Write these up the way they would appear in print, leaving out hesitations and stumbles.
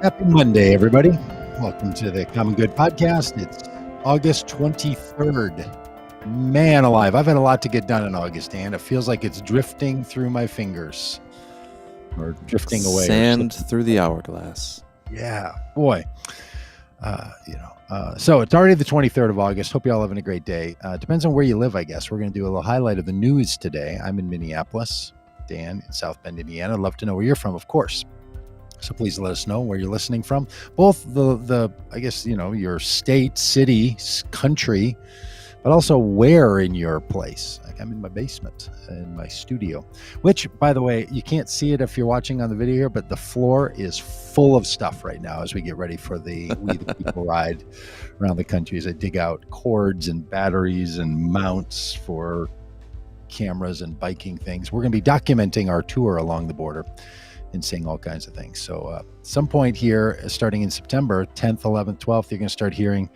Happy Monday, everybody. Welcome to the Common Good Podcast. It's August 23rd. Man alive, I've had a lot to get done in August, and it feels like it's drifting through my fingers or drifting away. Sand through the hourglass. Yeah, boy. So it's already the 23rd of August. Hope you all having a great day. Depends on where you live, I guess. We're going to do a little highlight of the news today. I'm in Minneapolis. Dan in South Bend, Indiana. I'd love to know where you're from, of course. So please let us know where you're listening from. Both the I guess, your state, city, country, but also where in your place. Like I'm in my basement, in my studio, which, by the way, you can't see it if you're watching on the video here, but the floor is full of stuff right now as we get ready for the We the People ride around the country as I dig out cords and batteries and mounts for cameras and biking things. We're going to be documenting our tour along the border and seeing all kinds of things. So some point here, starting in September 10th, 11th, 12th, you're going to start hearing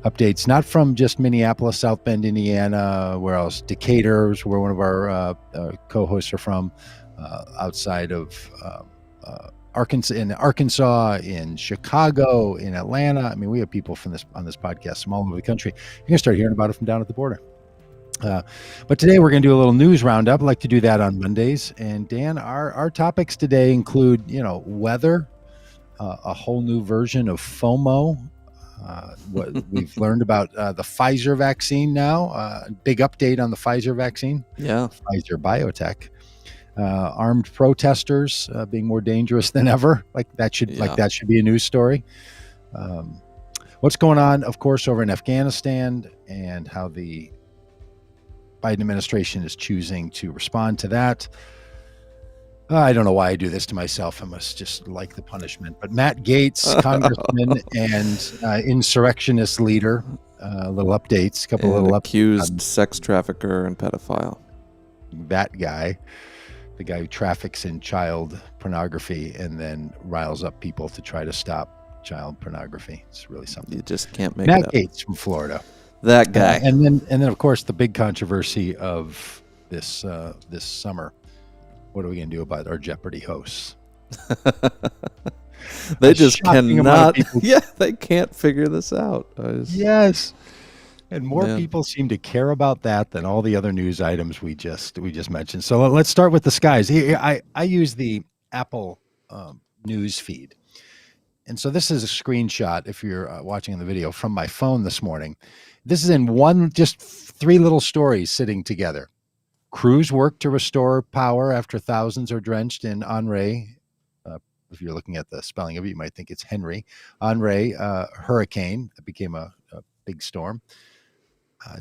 updates, not from just Minneapolis, South Bend, Indiana, where else? Decatur, where one of our co-hosts are from, outside of Arkansas, in Chicago, in Atlanta. I mean, we have people on this podcast from all over the country. You're going to start hearing about it from down at the border. But today we're going to do a little news roundup. I like to do that on Mondays. And Dan, our topics today include, weather, a whole new version of FOMO, what we've learned about the Pfizer vaccine now, big update on the Pfizer vaccine. Yeah. Pfizer biotech. Armed protesters being more dangerous than ever. That should be a news story. What's going on, of course, over in Afghanistan and how the Biden administration is choosing to respond to that. I don't know why I do this to myself. I must just like the punishment. But Matt Gaetz, congressman and insurrectionist leader, little updates, accused sex trafficker and pedophile. That guy, the guy who traffics in child pornography and then riles up people to try to stop child pornography. It's really something. You just can't make Matt it up. Gaetz from Florida. That guy. And then of course the big controversy of this summer. What are we going to do about our Jeopardy hosts? They just cannot. Yeah, they can't figure this out. Yes, and more people seem to care about that than all the other news items we just mentioned. So let's start with the skies. I use the Apple news feed, and so this is a screenshot. If you're watching in the video from my phone this morning. This is in just three little stories sitting together. Crews work to restore power after thousands are drenched in Henri. If you're looking at the spelling of it, you might think it's Henry. Henri hurricane that became a big storm.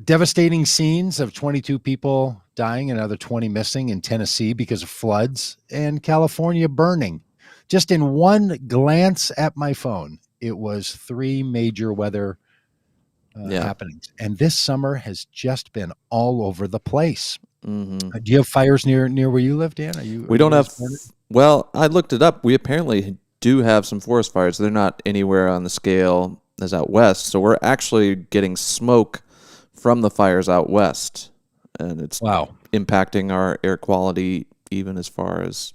Devastating scenes of 22 people dying and another 20 missing in Tennessee because of floods and California burning. Just in one glance at my phone, it was three major weather happenings, and this summer has just been all over the place. Mm-hmm. Do you have fires near where you live, Dan? We don't have. Well, I looked it up. We apparently do have some forest fires. They're not anywhere on the scale as out west, so we're actually getting smoke from the fires out west, and it's impacting our air quality even as far as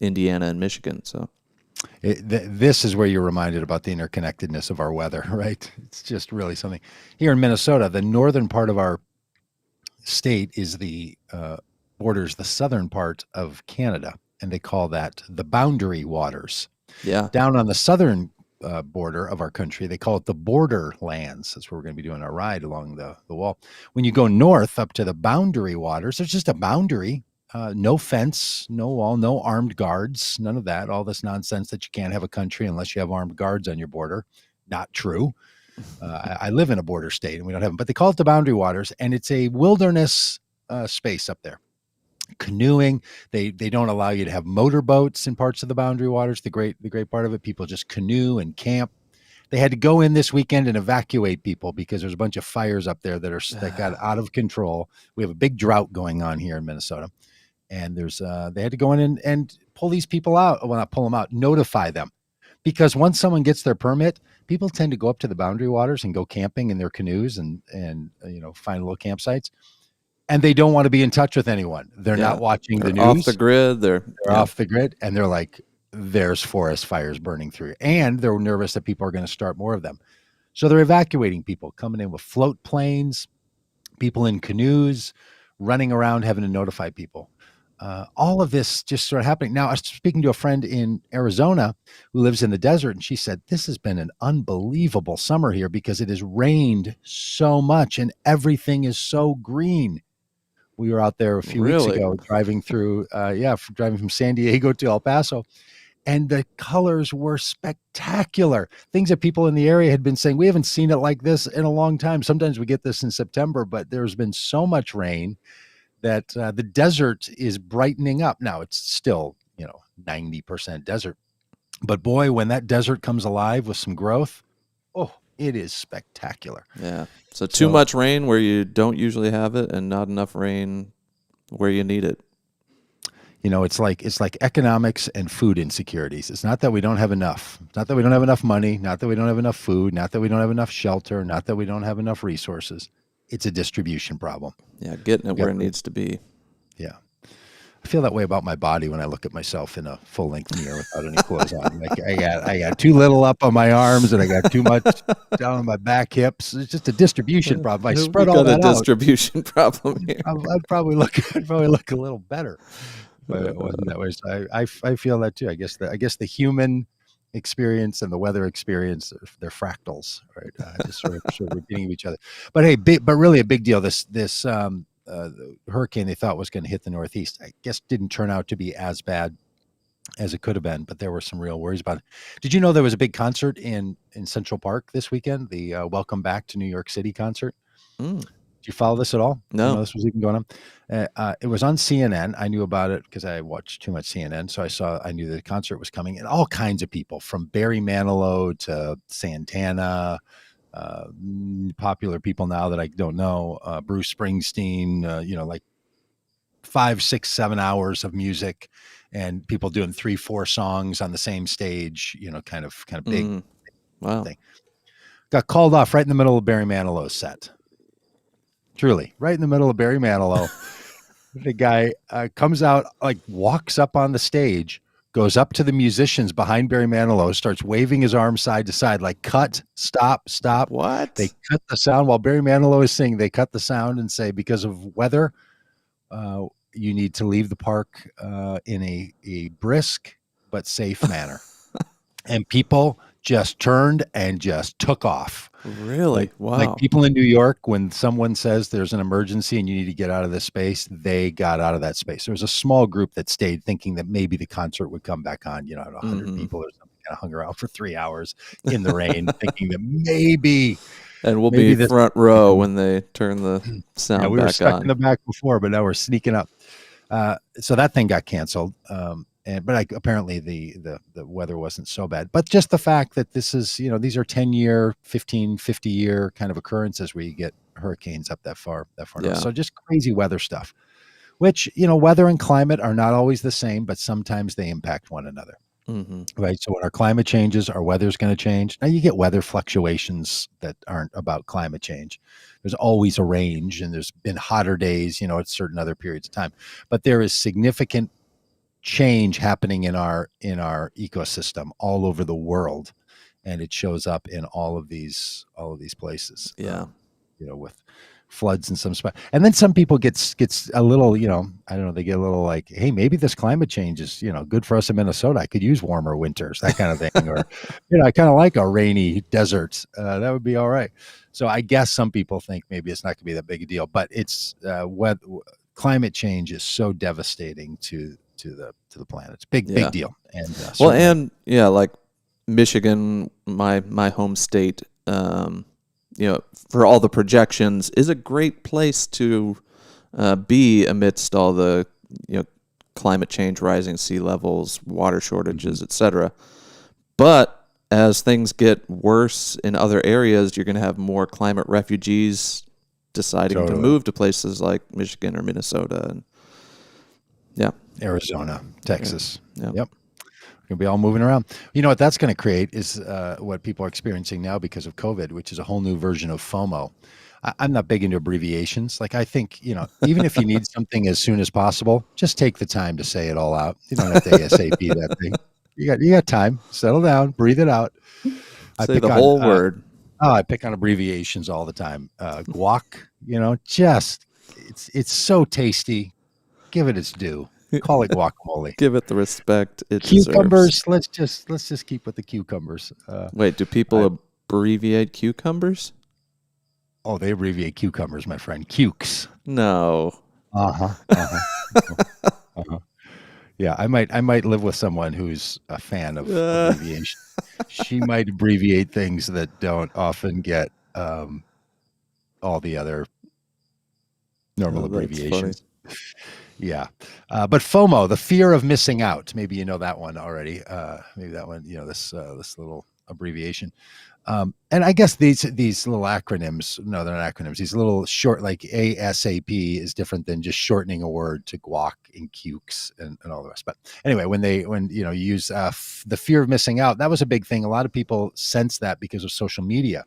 Indiana and Michigan. So. This is where you're reminded about the interconnectedness of our weather, right? It's just really something. Here in Minnesota, the northern part of our state is borders the southern part of Canada, and they call that the boundary waters. Yeah. Down on the southern border of our country, they call it the borderlands. That's where we're going to be doing our ride along the wall. When you go north up to the boundary waters, there's just a boundary. No fence, no wall, no armed guards, none of that. All this nonsense that you can't have a country unless you have armed guards on your border. Not true. I live in a border state and we don't have them, but they call it the boundary waters, and it's a wilderness space up there. Canoeing, they don't allow you to have motorboats in parts of the boundary waters. The great part of it, people just canoe and camp. They had to go in this weekend and evacuate people because there's a bunch of fires up there that got out of control. We have a big drought going on here in Minnesota. And they had to go in and pull these people out. Well, not pull them out, notify them. Because once someone gets their permit, people tend to go up to the boundary waters and go camping in their canoes and find little campsites. And they don't want to be in touch with anyone. They're not watching the news. Off the grid. They're off the grid. And they're like, there's forest fires burning through, and they're nervous that people are going to start more of them. So they're evacuating people, coming in with float planes, people in canoes, running around having to notify people. All of this just sort of happening. Now, I was speaking to a friend in Arizona who lives in the desert, and she said, this has been an unbelievable summer here because it has rained so much and everything is so green. We were out there a few weeks Really? ago driving through, driving from San Diego to El Paso, and the colors were spectacular. Things that people in the area had been saying, we haven't seen it like this in a long time. Sometimes we get this in September, but there's been so much rain that the desert is brightening up. Now it's still, 90% desert, but boy, when that desert comes alive with some growth, oh, it is spectacular. Yeah. So too much rain where you don't usually have it, and not enough rain where you need it. It's like economics and food insecurities. It's not that we don't have enough. It's not that we don't have enough money, not that we don't have enough food, not that we don't have enough shelter, not that we don't have enough resources. It's a distribution problem. Yeah, getting it where it needs to be. Yeah. I feel that way about my body when I look at myself in a full-length mirror without any clothes on. Like I got too little up on my arms and I got too much down on my back hips. It's just a distribution problem. I spread all that out. Got a distribution problem here. I'd probably look a little better. But it wasn't that way. So I feel that too. I guess the human experience and the weather experience, they're fractals, right? Just sort of repeating each other. But hey, really a big deal. This the hurricane they thought was going to hit the Northeast, I guess didn't turn out to be as bad as it could have been, but there were some real worries about it. Did you know there was a big concert in Central Park this weekend? The Welcome Back to New York City concert. Mm. Did you follow this at all? No. You know this was even going on. It was on CNN. I knew about it because I watched too much CNN. So I knew the concert was coming, and all kinds of people from Barry Manilow to Santana, popular people now that I don't know, Bruce Springsteen, like 5, 6, 7 hours of music and people doing 3, 4 songs on the same stage, kind of big. Wow. Thing. Got called off right in the middle of Barry Manilow's set. Truly, right in the middle of Barry Manilow. The guy comes out, walks up on the stage, goes up to the musicians behind Barry Manilow, starts waving his arms side to side, like cut, stop. What? They cut the sound while Barry Manilow is singing. They cut the sound and say, because of weather, you need to leave the park in a brisk but safe manner. And people just turned and just took off. Really? Wow. Like people in New York, when someone says there's an emergency and you need to get out of this space, they got out of that space. There was a small group that stayed thinking that maybe the concert would come back on, 100 people or something, kind of hung around for 3 hours in the rain, thinking that maybe. And we'll be front row when they turn the sound back on. We were stuck in the back before, but now we're sneaking up. So that thing got canceled. But apparently the weather wasn't so bad. But just the fact that this is, these are 10-year, 15, 50-year kind of occurrences where you get hurricanes up that far north. So just crazy weather stuff, which, weather and climate are not always the same, but sometimes they impact one another. Mm-hmm. Right. So when our climate changes, our weather's going to change. Now you get weather fluctuations that aren't about climate change. There's always a range, and there's been hotter days, at certain other periods of time. But there is significant change happening in our ecosystem all over the world, and it shows up in all of these places. With floods in some spot, and then some people gets a little, I don't know, they get a little like, hey, maybe this climate change is good for us in Minnesota. I could use warmer winters, that kind of thing, or I kind of like a rainy desert. That would be all right. So I guess some people think maybe it's not going to be that big a deal, but it's climate change is so devastating to the planet. It's big deal. And like Michigan, my home state, for all the projections, is a great place to be amidst all the climate change, rising sea levels, water shortages, etc. But as things get worse in other areas, you're going to have more climate refugees deciding to move to places like Michigan or Minnesota, and Arizona, Texas. Yep. We're going to be all moving around. You know what that's going to create is what people are experiencing now because of COVID, which is a whole new version of FOMO. I'm not big into abbreviations. Like, I think, even if you need something as soon as possible, just take the time to say it all out. You don't have to ASAP that thing. You got time. Settle down. Breathe it out. I Say pick the on whole word. I pick on abbreviations all the time. Guac, just it's so tasty. Give it its due. Call it guacamole. Give it the respect it deserves. Cucumbers. Let's just keep with the cucumbers. Wait, do people I, abbreviate cucumbers? oh, they abbreviate cucumbers, my friend. Cukes. No. Uh huh. Uh huh. Uh-huh. Yeah, I might live with someone who's a fan of Uh, abbreviation. She might abbreviate things that don't often get all the other normal oh, that's funny. abbreviations. Yeah, but FOMO, the fear of missing out. Maybe you know that one already. Maybe that one. This little abbreviation. And I guess these little acronyms. No, they're not acronyms. These little short, like ASAP, is different than just shortening a word to guac and cukes and all the rest. But anyway, when you use the fear of missing out, that was a big thing. A lot of people sense that because of social media.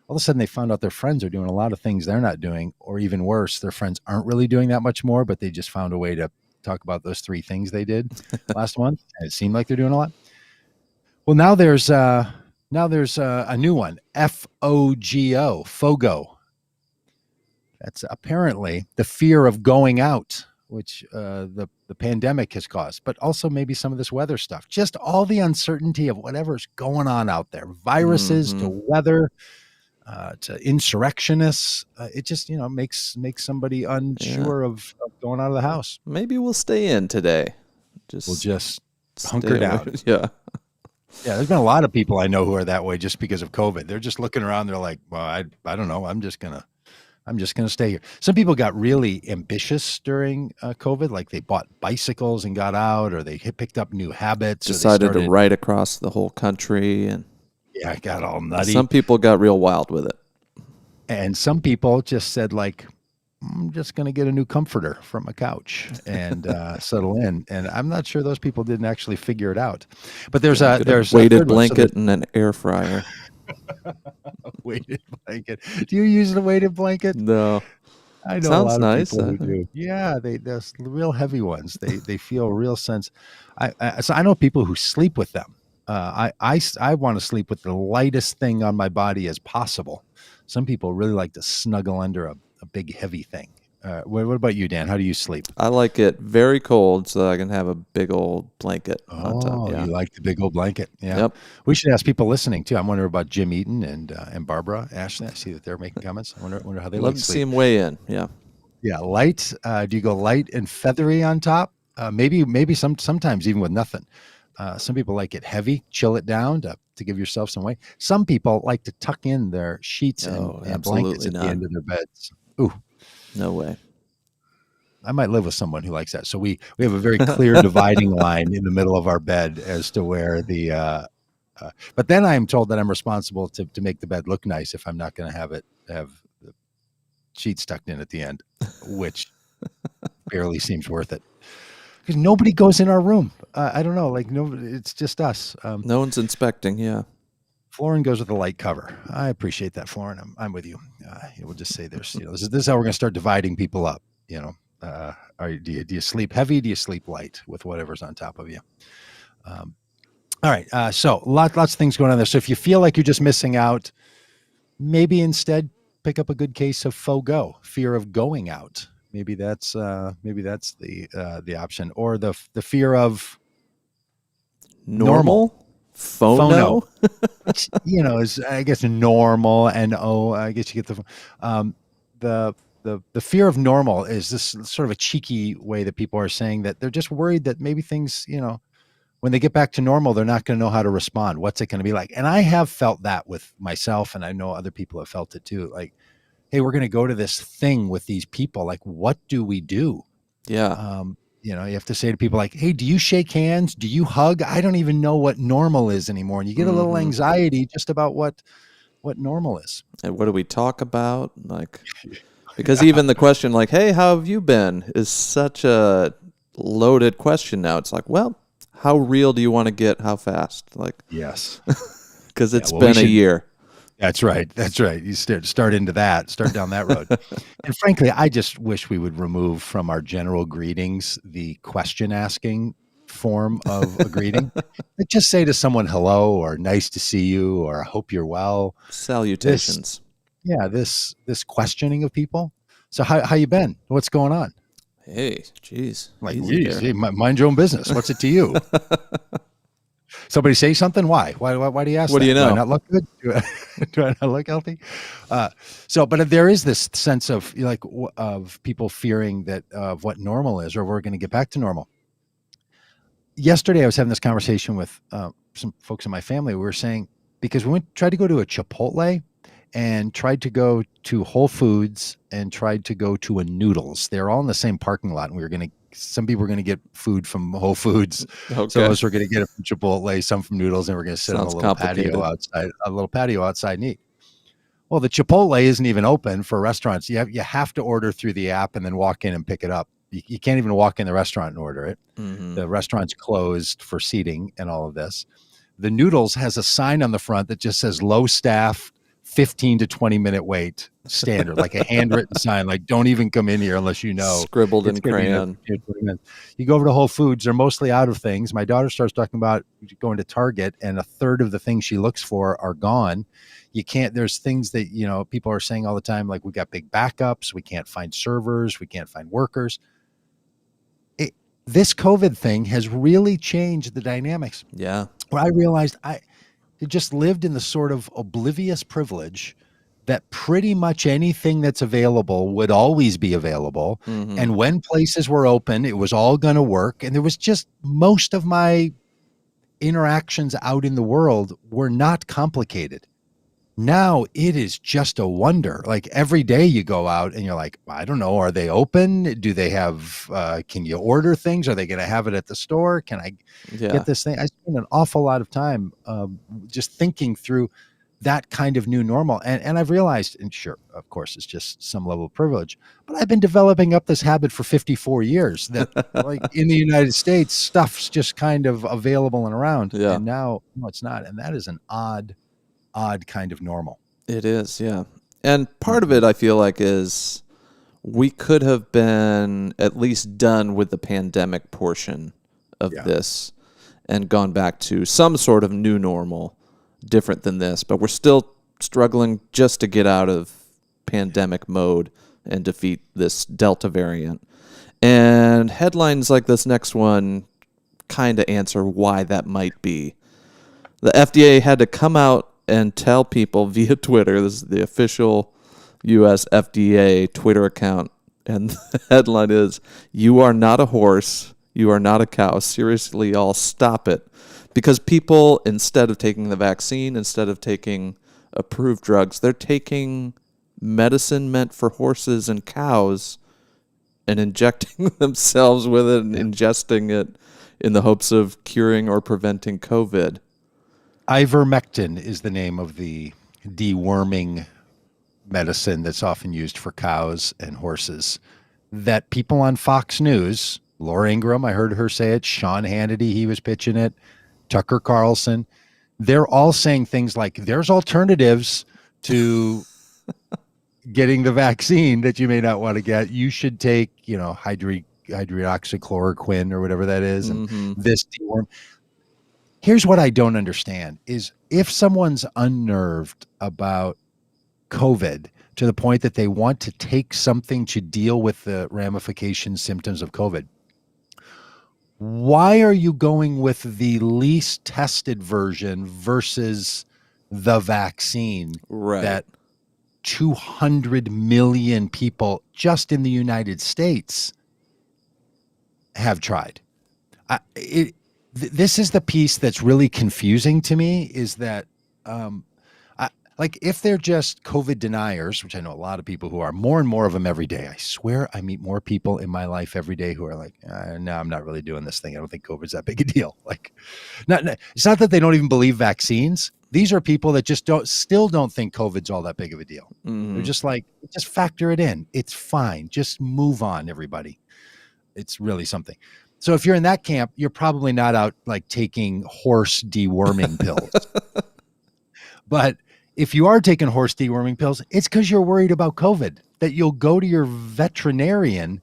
All of a sudden they found out their friends are doing a lot of things they're not doing, or even worse, their friends aren't really doing that much more, but they just found a way to talk about those three things they did last month, and it seemed like they're doing a lot. Well, now there's a new one, FOGO. That's apparently the fear of going out, which the pandemic has caused, but also maybe some of this weather stuff. Just all the uncertainty of whatever's going on out there, viruses to Hmm. weather, to insurrectionists. It just makes somebody Yeah. unsure of going out of the house. Maybe we'll stay in today. We'll Just just hunker stay away. down. Yeah. Yeah, there's been a lot of people I know who are that way just because of COVID. They're just looking around. They're like, well, I don't know. I'm just gonna stay here. Some people got really ambitious during COVID, like they bought bicycles and got out, or they picked up new habits, or they Decided to started, ride across the whole country, and yeah, got all nutty. some people got real wild with it. And some people just said, like, I'm just going to get a new comforter from a couch and settle in. And I'm not sure those people didn't actually figure it out. But there's a Get a there's a weighted third one. So blanket and an air fryer. the weighted blanket. Do you use the weighted blanket? No. I know a Sounds lot of nice. people who do. Yeah, they're real heavy ones. They feel real sense. So I know people who sleep with them. I want to sleep with the lightest thing on my body as possible. Some people really like to snuggle under a big heavy thing. What about you, Dan? How do you sleep? I like it very cold so that I can have a big old blanket on top. Oh, Yeah. you like the big old blanket? Yeah. Yep. We should ask people listening too. I'm wondering about Jim Eaton and Barbara Ashley. I see that they're making comments. I wonder how they Love like to see sleep. him weigh in. Yeah. Yeah, light. Do you go light and feathery on top? Maybe sometimes even with nothing. Some people like it heavy, chill it down to give yourself some weight. Some people like to tuck in their sheets No, and blankets absolutely at the not. end of their beds. Ooh, No way. I might live with someone who likes that. So we have a very clear dividing line in the middle of our bed as to where but then I am told that I'm responsible to make the bed look nice if I'm not going to have the sheets tucked in at the end, which barely seems worth it. Because nobody goes in our room. I don't know. Like, no, it's just us. No one's inspecting. Yeah. Florin goes with a light cover. I appreciate that, Florin. I'm with you. We'll just say this is how we're going to start dividing people up. Do you sleep heavy? Do you sleep light with whatever's on top of you? All right. So lots of things going on there. So if you feel like you're just missing out, maybe instead pick up a good case of FOGO, fear of going out. Maybe that's the option, or the fear of Normal? phono, Phono? which is, I guess, normal. And I guess you get the fear of normal is this sort of a cheeky way that people are saying that they're just worried that maybe things, when they get back to normal, they're not going to know how to respond. What's it going to be like? And I have felt that with myself, and I know other people have felt it too. Like, hey, we're going to go to this thing with these people. Like, what do we do? Yeah. You have to say to people like, hey, do you shake hands? Do you hug? I don't even know what normal is anymore. And you get a little Mhm. anxiety just about what normal is. And what do we talk about? Like, because even the question, like, hey, how have you been, is such a loaded question now. It's like, well, how real do you want to get? How fast? Like, Yes. because it's well, we been a should- year. That's right. You start down that road. And frankly, I just wish we would remove from our general greetings the question asking form of a greeting. Like just say to someone hello or nice to see you or I hope you're well. This Salutations. this questioning of people. So how you been? What's going on? Hey, geez, Like, easy geez, there. hey, mind your own business. What's it to you? Somebody say something? Why? Why do you ask What do that? you Do I know? not look good? Do I not look healthy? But there is this sense of of people fearing that of what normal is, or we're going to get back to normal. Yesterday, I was having this conversation with some folks in my family. We were saying because tried to go to a Chipotle and tried to go to Whole Foods and tried to go to a Noodles. They're all in the same parking lot, and some people were going to get food from Whole Foods. Some Okay. of us were going to get it from Chipotle, some from Noodles, and we're going to sit on Sounds complicated. a little patio outside and eat. Well, the Chipotle isn't even open for restaurants. You have to order through the app and then walk in and pick it up. You can't even walk in the restaurant and order it. Mm-hmm. The restaurant's closed for seating and all of this. The Noodles has a sign on the front that just says low staff, 15 to 20-minute wait, standard, like a handwritten sign, like don't even come in here unless you know Scribbled it's in going to be crayon. 15 to 20 minutes. You go over to Whole Foods, they're mostly out of things. My daughter starts talking about going to Target, and a third of the things she looks for are gone. You can't, there's things that, people are saying all the time, like we got big backups, we can't find servers, we can't find workers. This COVID thing has really changed the dynamics. Yeah. Where I realized I just lived in the sort of oblivious privilege that pretty much anything that's available would always be available. Mm-hmm. And when places were open, it was all going to work. And there was just most of my interactions out in the world were not complicated. Now it is just a wonder. Like every day you go out and you're like, I don't know, are they open? Do they have, can you order things? Are they going to have it at the store? Can I get this thing? I spend an awful lot of time just thinking through that kind of new normal. And I've realized, and sure, of course, it's just some level of privilege, but I've been developing up this habit for 54 years that like in the United States, stuff's just kind of available and around. Yeah. And now no, it's not. And that is an odd kind of normal. It is, yeah. And part of it, I feel like, is we could have been at least done with the pandemic portion of this and gone back to some sort of new normal different than this. But we're still struggling just to get out of pandemic mode and defeat this Delta variant. And headlines like this next one kind of answer why that might be. The FDA had to come out and tell people via Twitter, this is the official U.S. FDA Twitter account, and the headline is, "You are not a horse, you are not a cow. Seriously, y'all, stop it." Because people, instead of taking the vaccine, instead of taking approved drugs, they're taking medicine meant for horses and cows and injecting themselves with it and ingesting it in the hopes of curing or preventing COVID. Ivermectin is the name of the deworming medicine that's often used for cows and horses that people on Fox News, Laura Ingraham, I heard her say it, Sean Hannity, he was pitching it, Tucker Carlson, they're all saying things like there's alternatives to getting the vaccine that you may not want to get. You should take, hydroxychloroquine or whatever that is. And this deworm. Here's what I don't understand is if someone's unnerved about COVID to the point that they want to take something to deal with the ramifications, symptoms of COVID, why are you going with the least tested version versus the vaccine that 200 million people just in the United States have tried? This is the piece that's really confusing to me is that like if they're just COVID deniers, which I know a lot of people who are, more and more of them every day. I swear I meet more people in my life every day who are like, no, I'm not really doing this thing. I don't think COVID's that big a deal. Like, it's not that they don't even believe vaccines. These are people that just still don't think COVID's all that big of a deal. They're just like, just factor it in. It's fine. Just move on, everybody. It's really something. So if you're in that camp, you're probably not out like taking horse deworming pills. But if you are taking horse deworming pills, it's because you're worried about COVID, that you'll go to your veterinarian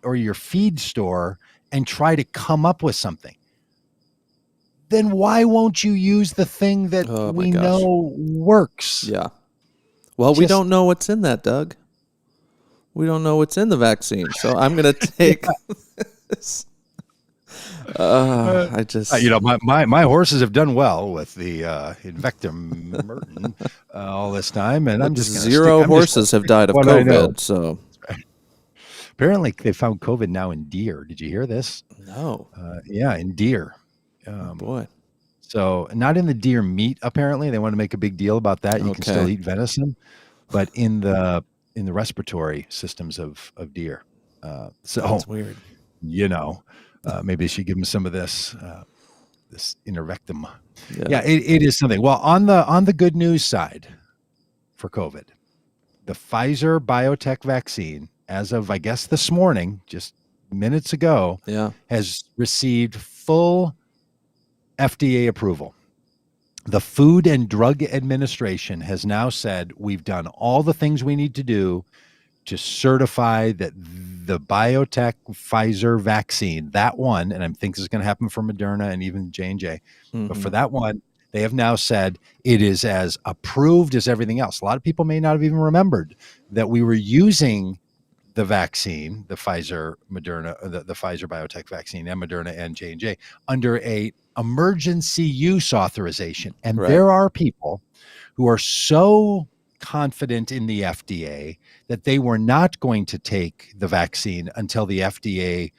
or your feed store and try to come up with something. then why won't you use the thing that Oh my we gosh. know works? Yeah. Well, we Just don't know what's in that, Doug. We don't know what's in the vaccine. So I'm going to take this. Uh, I just, my horses have done well with the Invectum all this time, and I'm look, just going to stick. 0 I'm just going to horses have stick with died of what I know. COVID. So, Apparently, they found COVID now in deer. Did you hear this? no. Yeah, in deer. Oh, boy. So not in the deer meat. Apparently, they want to make a big deal about that. You can still Okay. eat venison, but in the respiratory systems of deer. So That's weird. maybe they should give them some of this intervectum. Yeah. Yeah, it is something. Well, on the good news side for COVID, the Pfizer biotech vaccine, as of I guess this morning, just minutes ago, Yeah. has received full FDA approval. The Food and Drug Administration has now said we've done all the things we need to do to certify that the biotech Pfizer vaccine, that one, and I think this is going to happen for Moderna and even J&J, but for Mm-hmm. that one, they have now said it is as approved as everything else. A lot of people may not have even remembered that we were using the vaccine, the Pfizer, Moderna, the Pfizer biotech vaccine, and Moderna and J&J under a emergency use authorization. And Right. there are people who are so confident in the FDA that they were not going to take the vaccine until the FDA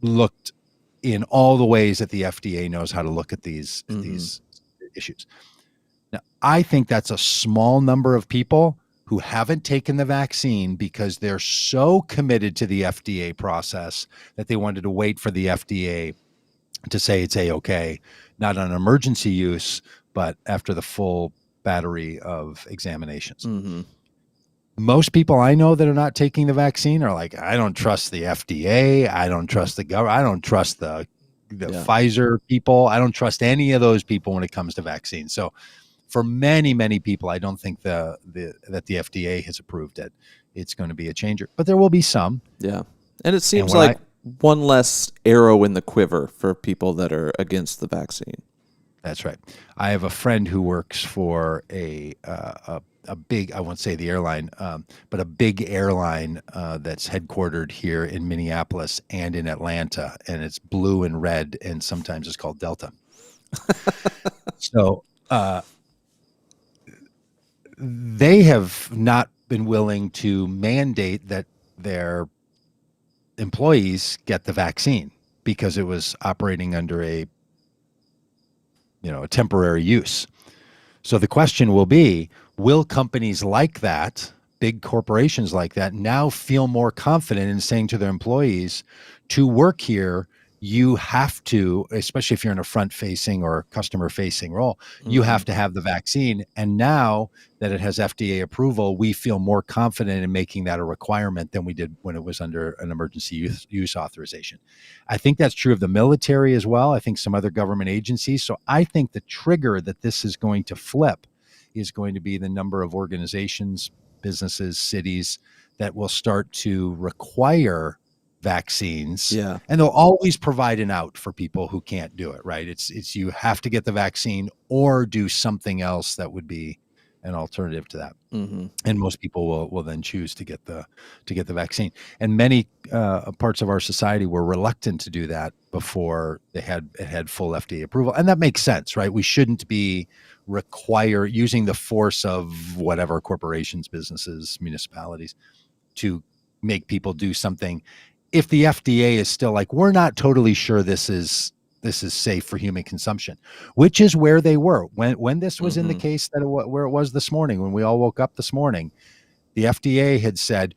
looked in all the ways that the FDA knows how to look at these issues. Now, I think that's a small number of people who haven't taken the vaccine because they're so committed to the FDA process that they wanted to wait for the FDA to say it's A-OK, not on emergency use, but after the full battery of examinations. Mm-hmm. Most people I know that are not taking the vaccine are like, I don't trust the FDA. I don't trust the government. I don't trust the Pfizer people. I don't trust any of those people when it comes to vaccines. So for many, many people, I don't think that the FDA has approved it. It's going to be a changer, but there will be some. Yeah. And it seems when like one less arrow in the quiver for people that are against the vaccine. That's right. I have a friend who works for a big, I won't say the airline, but a big airline that's headquartered here in Minneapolis and in Atlanta, and it's blue and red, and sometimes it's called Delta. So they have not been willing to mandate that their employees get the vaccine because it was operating under a temporary use. So the question will be, will companies like that, big corporations like that, now feel more confident in saying to their employees, to work here, you have to, especially if you're in a front-facing or customer-facing role, you have to have the vaccine. And now that it has FDA approval, we feel more confident in making that a requirement than we did when it was under an emergency use authorization. I think that's true of the military as well. I think some other government agencies. So I think the trigger that this is going to flip is going to be the number of organizations, businesses, cities that will start to require vaccines. Yeah. And they'll always provide an out for people who can't do it, right? It's you have to get the vaccine or do something else that would be an alternative to that. Mm-hmm. And most people will then choose to get the vaccine. And many parts of our society were reluctant to do that before it had full FDA approval. And that makes sense, right? We shouldn't be using the force of whatever corporations, businesses, municipalities to make people do something if the FDA is still like, we're not totally sure this is safe for human consumption, which is where they were when this was in the case where it was this morning, when we all woke up this morning. The FDA had said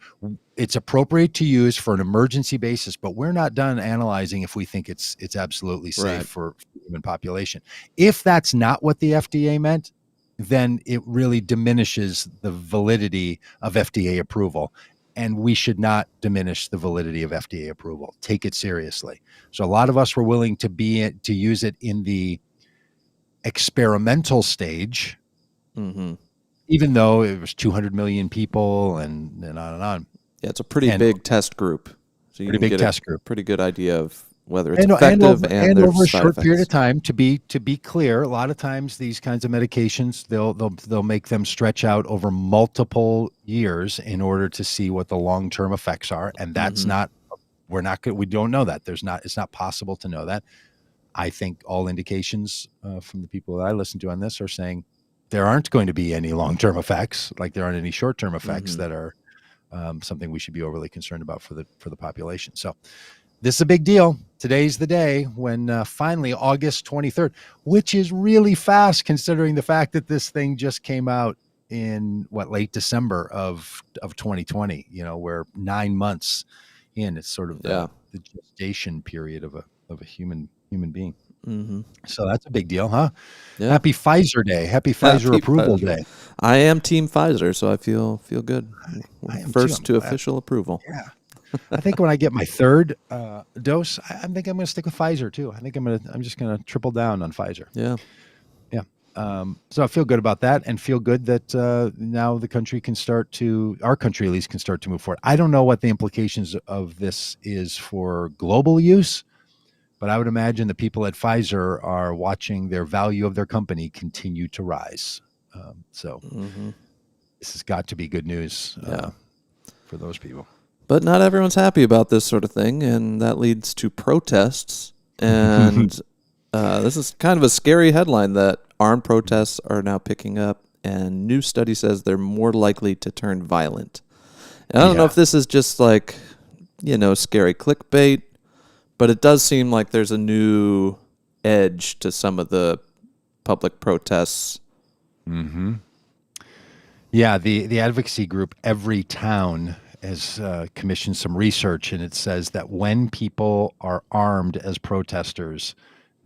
it's appropriate to use for an emergency basis, but we're not done analyzing if we think it's absolutely safe for the human population. If that's not what the FDA meant, then it really diminishes the validity of FDA approval. And we should not diminish the validity of FDA approval. Take it seriously. So a lot of us were willing to use it in the experimental stage, even though it was 200 million people and on and on. Yeah, it's a pretty big test group. So you can get a pretty good idea of whether it's and effective over and and their over a side short period of effects. time. To be clear, a lot of times these kinds of medications they'll make them stretch out over multiple years in order to see what the long term effects are, and that's Hmm. not we're not good. We don't know that. It's not possible to know that. I think all indications from the people that I listen to on this are saying there aren't going to be any long term effects, like there aren't any short term effects Hmm. that are something we should be overly concerned about for the population. So this is a big deal. Today's the day when finally August 23rd, which is really fast considering the fact that this thing just came out in late December of 2020. We're 9 months in. It's sort of Yeah. the gestation period of a human being. Hmm. So that's a big deal, huh? Yeah. Happy Pfizer Day. Happy Pfizer Happy approval Pfizer. day. I am Team Pfizer, so I feel good. We're I am too. first to official approval. Yeah. I think when I get my third dose, I think I'm going to stick with Pfizer too. I'm just going to triple down on Pfizer. Yeah. Yeah. So I feel good about that, and feel good that now our country at least can start to move forward. I don't know what the implications of this is for global use, but I would imagine the people at Pfizer are watching their value of their company continue to rise. So Hmm. this has got to be good news Yeah. for those people. But not everyone's happy about this sort of thing, and that leads to protests. And this is kind of a scary headline that armed protests are now picking up, and new study says they're more likely to turn violent. And I don't know Yeah. if this is just like, scary clickbait, but it does seem like there's a new edge to some of the public protests. Mm-hmm. Yeah, the advocacy group Every Town has commissioned some research, and it says that when people are armed as protesters,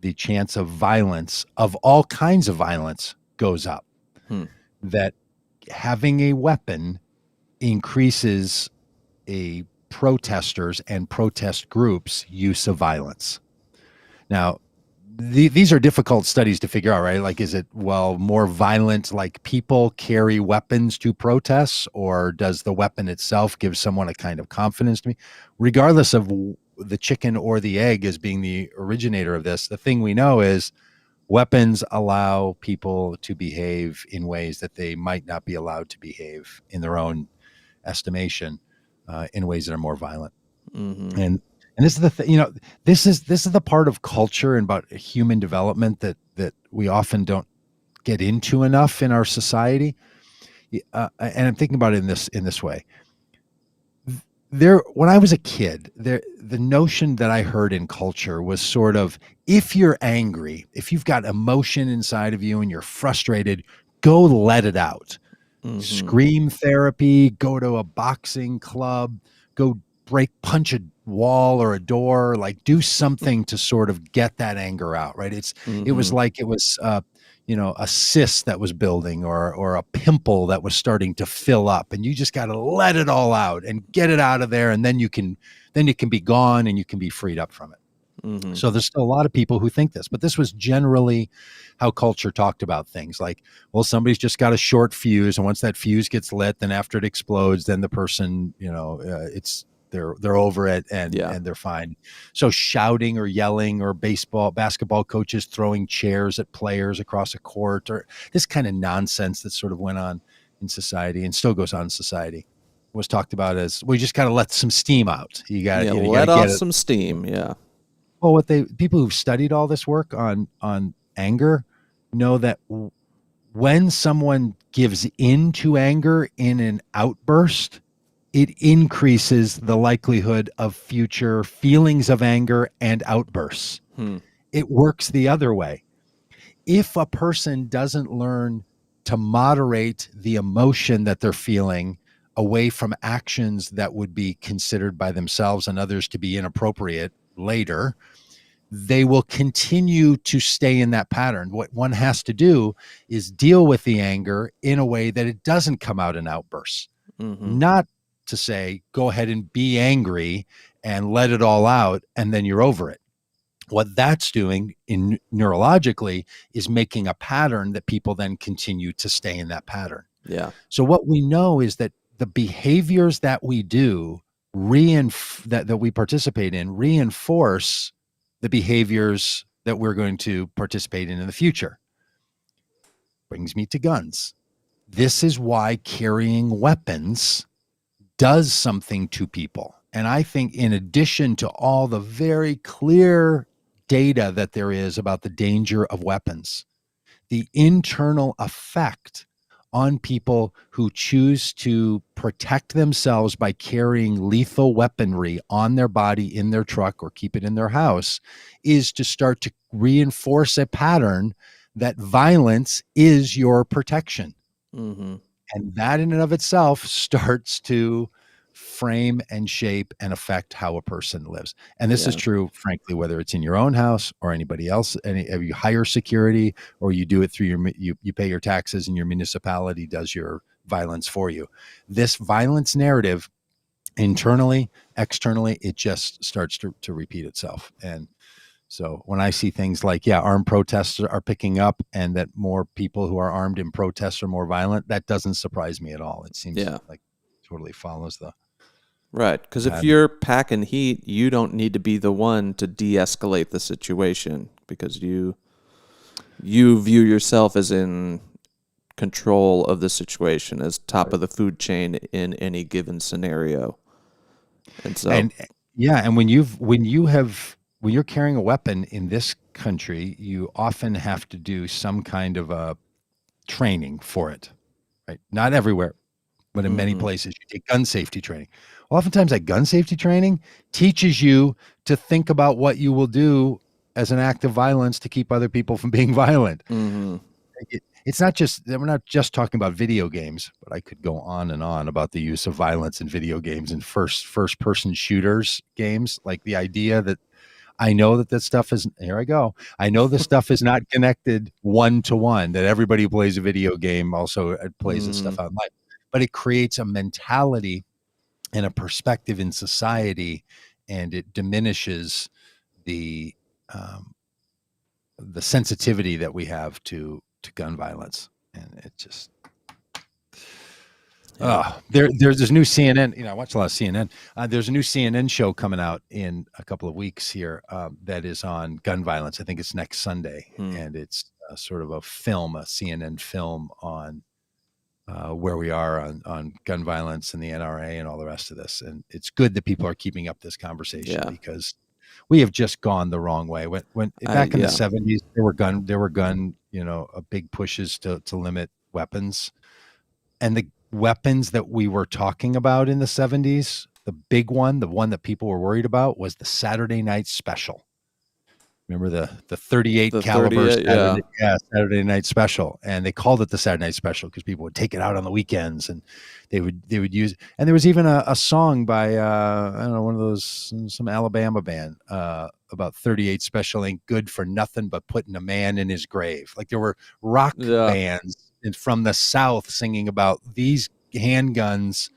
the chance of violence, of all kinds of violence, goes up. Hmm. That having a weapon increases a protesters and protest groups' use of violence. Now, these are difficult studies to figure out, right? Like, is it, more violent, like people carry weapons to protests, or does the weapon itself give someone a kind of confidence to me? Regardless of the chicken or the egg as being the originator of this, the thing we know is weapons allow people to behave in ways that they might not be allowed to behave in their own estimation, in ways that are more violent. Mm-hmm. And this is the thing, this is the part of culture and about human development that we often don't get into enough in our society. And I'm thinking about it in this way. When I was a kid, the notion that I heard in culture was sort of, if you're angry, if you've got emotion inside of you and you're frustrated, go let it out. Mm-hmm. Scream therapy, go to a boxing club, go punch a wall or a door, like do something to sort of get that anger out, right? It was Mm-hmm. like it was a cyst that was building, or a pimple that was starting to fill up, and you just got to let it all out and get it out of there, and then it can be gone and you can be freed up from it. Mm-hmm. So there's still a lot of people who think this, but this was generally how culture talked about things. Like, well, somebody's just got a short fuse, and once that fuse gets lit, then after it explodes, then the person, they're over it, and Yeah. and they're fine. So shouting or yelling, or basketball coaches throwing chairs at players across a court, or this kind of nonsense that sort of went on in society and still goes on in society, was talked about as, we just got to let some steam out. Yeah. You got to Let get off it. some steam. Yeah. Well, people who've studied all this work on anger know that when someone gives in to anger in an outburst, it increases the likelihood of future feelings of anger and outbursts. Hmm. It works the other way. If a person doesn't learn to moderate the emotion that they're feeling away from actions that would be considered by themselves and others to be inappropriate later, they will continue to stay in that pattern. What one has to do is deal with the anger in a way that it doesn't come out in outbursts. Mm-hmm. Not to say, go ahead and be angry and let it all out, and then you're over it. What that's doing neurologically is making a pattern that people then continue to stay in that pattern. Yeah. So what we know is that the behaviors that we do, that we participate in, reinforce the behaviors that we're going to participate in the future. Brings me to guns. This is why carrying weapons does something to people. And I think, in addition to all the very clear data that there is about the danger of weapons, the internal effect on people who choose to protect themselves by carrying lethal weaponry on their body, in their truck, or keep it in their house, is to start to reinforce a pattern that violence is your protection. Mm-hmm. And that in and of itself starts to frame and shape and affect how a person lives. And this is Yeah. true, frankly, whether it's in your own house or anybody else. If you hire security, or you do it through you pay your taxes and your municipality does your violence for you. This violence narrative, internally, externally, it just starts to repeat itself. And so when I see things like, armed protests are picking up, and that more people who are armed in protests are more violent, that doesn't surprise me at all. It seems Yeah. like totally follows the Right. Because if pattern. you're packing heat, you don't need to be the one to de-escalate the situation, because you view yourself as in control of the situation, as top of the food chain in any given scenario. And so, And and when you're carrying a weapon in this country, you often have to do some kind of a training for it, right? Not everywhere, but in many mhm, places you take gun safety training. Well, oftentimes that gun safety training teaches you to think about what you will do as an act of violence to keep other people from being violent. mhm, It's not just we're not just talking about video games, but I could go on and on about the use of violence in video games and first person shooters games. Like the idea that I know that stuff is, here I go. I know this stuff is not connected one to one, that everybody who plays a video game also plays this stuff mhm. out in life, but it creates a mentality and a perspective in society, and it diminishes the um, the sensitivity that we have to gun violence. And it just Yeah. there's this new CNN. I watch a lot of CNN. There's a new CNN show coming out in a couple of weeks here, that is on gun violence. I think it's next Sunday, Hmm. and it's sort of a CNN film on where we are on gun violence and the NRA and all the rest of this. And it's good that people are keeping up this conversation, Yeah. because we have just gone the wrong way. When back in the Yeah. 70s, there were gun, big pushes to limit weapons. And the weapons that we were talking about in the 70s, the big one, the one that people were worried about, was the Saturday Night Special. Remember the 38 The caliber 38, yeah. Saturday Night Special, and they called it the Saturday Night Special because people would take it out on the weekends, and they would use. And there was even a song by I don't know, one of those, some Alabama band, about 38 Special ain't good for nothing but putting a man in his grave. Like there were rock Yeah. bands from the South singing about these handguns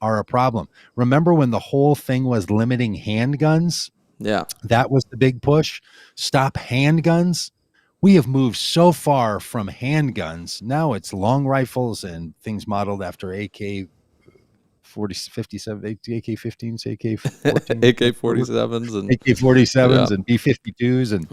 are a problem. Remember when the whole thing was limiting handguns? Yeah. That was the big push. Stop handguns. We have moved so far from handguns. Now it's long rifles and things modeled after AK 40, 57, AK 15s, AK 14, AK-47s and AK yeah. 47s and B 52s. And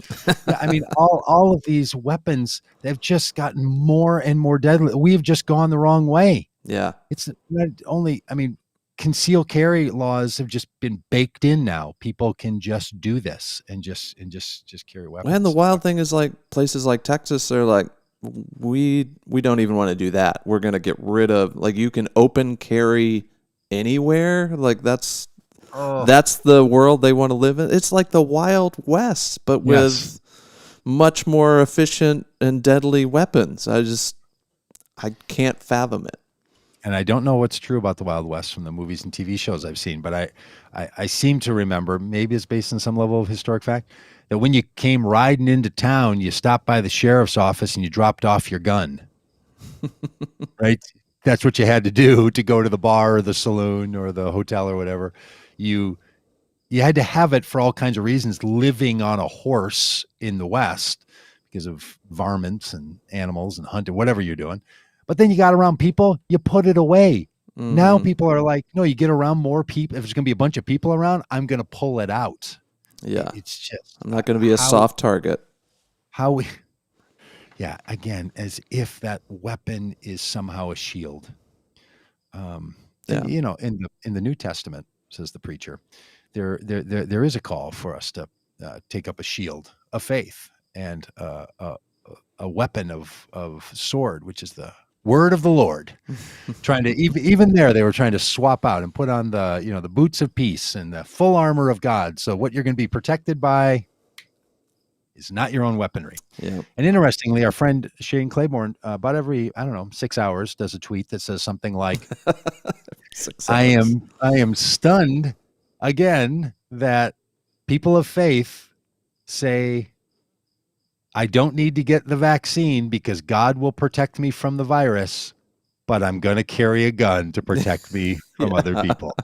yeah, I mean, all of these weapons, they've just gotten more and more deadly. We've just gone the wrong way. Yeah. It's not only, I mean, concealed carry laws have just been baked in now. People can just do this and just carry And the weapons. wild thing is, like, places like Texas are like, we don't even want to do that. We're going to get rid of, like, you can open carry anywhere. Like that's Oh, the world they want to live in. It's like the Wild West, but yes. with much more efficient and deadly weapons. I can't fathom it. And I don't know what's true about the Wild West from the movies and TV shows I've seen, but I seem to remember, maybe it's based on some level of historic fact, that when you came riding into town, you stopped by the sheriff's office and you dropped off your gun. Right? That's what you had to do to go to the bar or the saloon or the hotel or whatever. You you had to have it for all kinds of reasons, living on a horse in the West because of varmints and animals and hunting, whatever you're doing. But then you got around people, you put it away. Now Mm-hmm. people are like, no, you get around more people. If there's going to be a bunch of people around, I'm going to pull it out. Yeah. It's just I'm not going to be a soft target. how we, yeah, again, as if that weapon is somehow a shield. And Yeah. in the New Testament, says the preacher, there is a call for us to take up a shield of faith and a weapon of sword, which is the word of the Lord. Trying to even there, they were trying to swap out and put on the boots of peace and the full armor of God. So what you're going to be protected by is not your own weaponry. Yeah. And interestingly, our friend Shane Claiborne, about every, I don't know, 6 hours, does a tweet that says something like, 6 hours. I am stunned again that people of faith say I don't need to get the vaccine because God will protect me from the virus, but I'm going to carry a gun to protect me from other Yeah. people.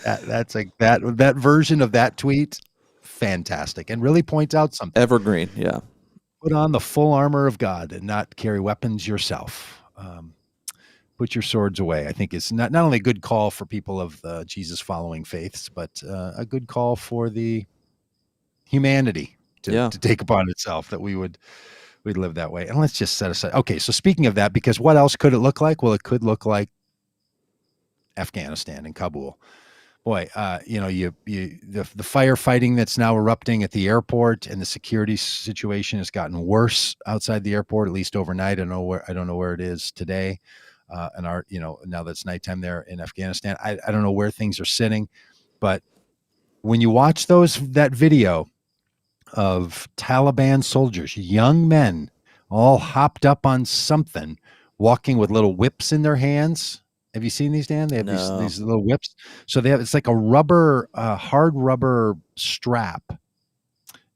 That's like that version of that tweet, fantastic, and really points out something. Evergreen. Yeah. Put on the full armor of God and not carry weapons yourself. Put your swords away. I think it's not only a good call for people of Jesus following faiths, but a good call for the humanity Yeah. to take upon itself that we'd live that way. And let's just set aside. Okay, so speaking of that, because what else could it look like? Well, it could look like Afghanistan and Kabul. Boy, the firefighting that's now erupting at the airport and the security situation has gotten worse outside the airport, at least overnight. I don't know where it is today. And now that it's nighttime there in Afghanistan, I don't know where things are sitting, but when you watch that video of Taliban soldiers, young men, all hopped up on something, walking with little whips in their hands. Have you seen these, Dan? They have No. these little whips. So it's like a hard rubber strap,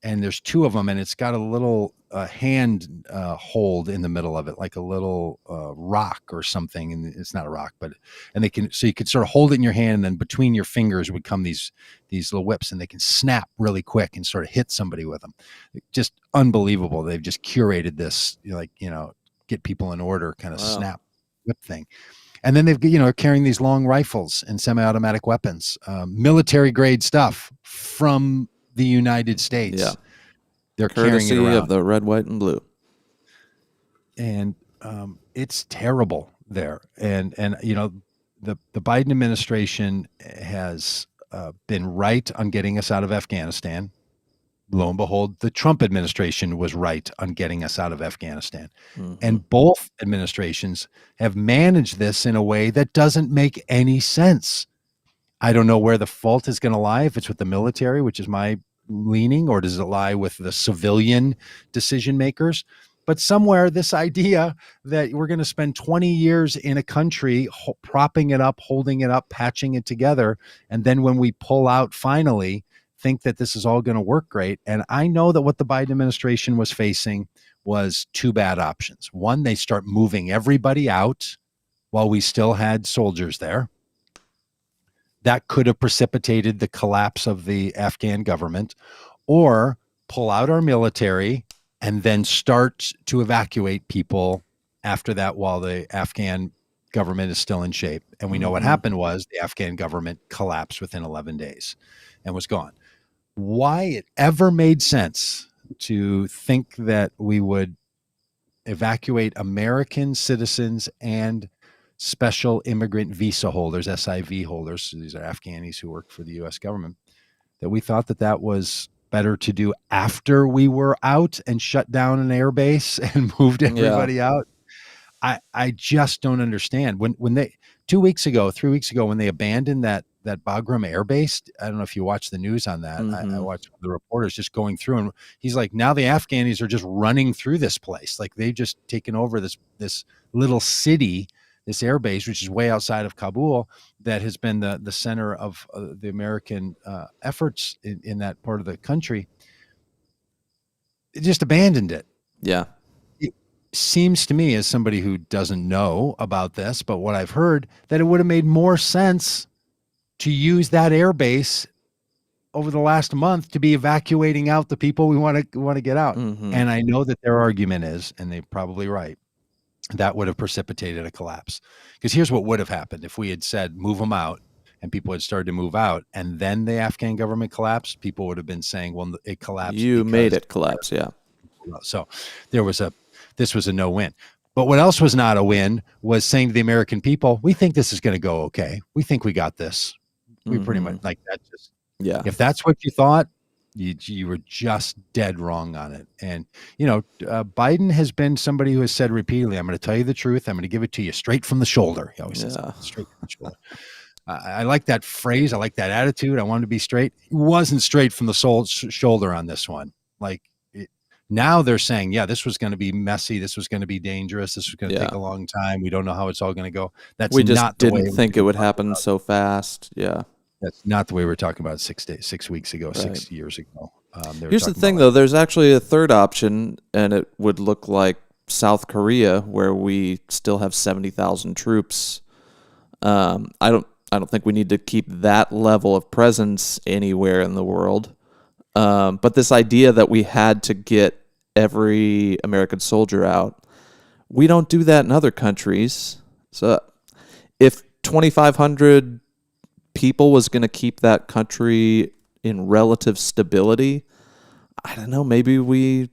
and there's two of them, and it's got a little hand hold in the middle of it, like a little rock or something. And it's not a rock, and you could sort of hold it in your hand, and then between your fingers would come these little whips, and they can snap really quick and sort of hit somebody with them. Just unbelievable. They've just curated this, get people in order kind of snap whip thing. And then they're carrying these long rifles and semi-automatic weapons, military grade stuff from the United States. Yeah. They're Courtesy carrying it around. of the red, white, and blue. And it's terrible there. And the Biden administration has been right on getting us out of Afghanistan. Lo and behold, the Trump administration was right on getting us out of Afghanistan. Mm-hmm. And both administrations have managed this in a way that doesn't make any sense. I don't know where the fault is going to lie, if it's with the military, which is my leaning, or does it lie with the civilian decision makers? But somewhere this idea that we're going to spend 20 years in a country propping it up, holding it up, patching it together, and then when we pull out finally, think that this is all going to work great. And I know that what the Biden administration was facing was two bad options. One, they start moving everybody out while we still had soldiers there. That could have precipitated the collapse of the Afghan government, or pull out our military and then start to evacuate people after that while the Afghan government is still in shape. And we know what happened was the Afghan government collapsed within 11 days and was gone. Why it ever made sense to think that we would evacuate American citizens and special immigrant visa holders, SIV holders, so these are Afghanis who work for the U.S. government, that we thought that was better to do after we were out and shut down an air base and moved everybody out. I just don't understand. When they 3 weeks ago, when they abandoned that Bagram Air Base, I don't know if you watched the news on that. I watched the reporters just going through, and he's like, now the Afghanis are just running through this place. Like they've just taken over this little city, this air base, which is way outside of Kabul, that has been the center of the American efforts in that part of the country. It just abandoned it. Yeah. It seems to me, as somebody who doesn't know about this, but what I've heard, that it would have made more sense to use that air base over the last month to be evacuating out the people we want to get out. And I know that their argument is, and they're probably right, that would have precipitated a collapse. Because here's what would have happened if we had said, move them out, and people had started to move out, and then the Afghan government collapsed, people would have been saying, well, it collapsed You made because it collapse. Yeah. so there was a this was a no win. But what else was not a win was saying to the American people, we think this is going to go okay. We think we got this. We pretty much Hmm. like that. Just Yeah. if that's what you thought, you were just dead wrong on it. And Biden has been somebody who has said repeatedly, "I'm going to tell you the truth. I'm going to give it to you straight from the shoulder." He always says that, Yeah. straight from the shoulder. I like that phrase. I like that attitude. I wanted to be straight. It wasn't straight from the shoulder on this one. Like now they're saying, yeah, this was going to be messy. This was going to be dangerous. This was going to take Yeah. a long time. We don't know how it's all going to go. That's We just not the way didn't think it we were would talking happen about. so fast. Yeah. That's not the way we were talking about 6 weeks ago, Right. 6 years ago. They were Here's the talking about thing, though. There's actually a third option, and it would look like South Korea, where we still have 70,000 troops. I don't think we need to keep that level of presence anywhere in the world. But this idea that we had to get every American soldier out, we don't do that in other countries. So if 2,500 people was going to keep that country in relative stability, I don't know, maybe we